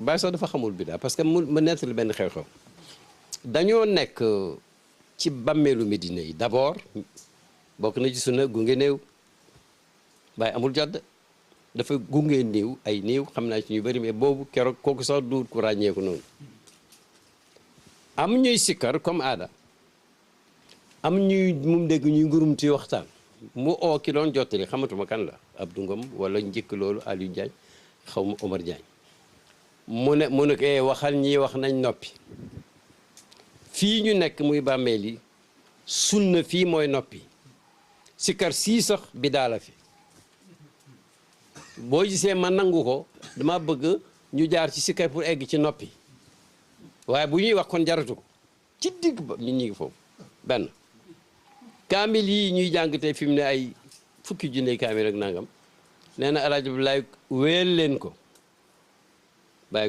Baye sax dafa xamul bidaa parce que mu nettali benn xew-xew dañoo nekk ci bàmmeelu Médina yi d'abord bokk na ci sunna gunge néew Baye amul jot dafa gunge néew ay néew xam naa ci ñu bëri mais boobu keroog kooku sax duut ku ràññeeku noonu am ñuy sikkar comme aada am ñuy mum dégg ñuy ngurum ci waxtaan mu oo ki doon jottali xamatuma kan la Abdou Ngom wala njëkk loolu Aliou Diagne xaw ma Omar Diagne mu ne ko waxal ñii wax nañ noppi fii ñu nekk muy bàmmeel yi sunna fii mooy noppi sikkar sii sax bi daala fi boo gisee ma nangu ko dama bëgg ñu jaar ci sikkar pour egg ci noppi waaye bu ñuy wax kon jaratu ko ci digg ba nit ñi ngi foofu benn kaamil yi ñuy jàng tey fi mu ne ay fukki junne kaamil ak nangam nee na El Hadj Abdoulaye wéyal leen ko bàyyi ko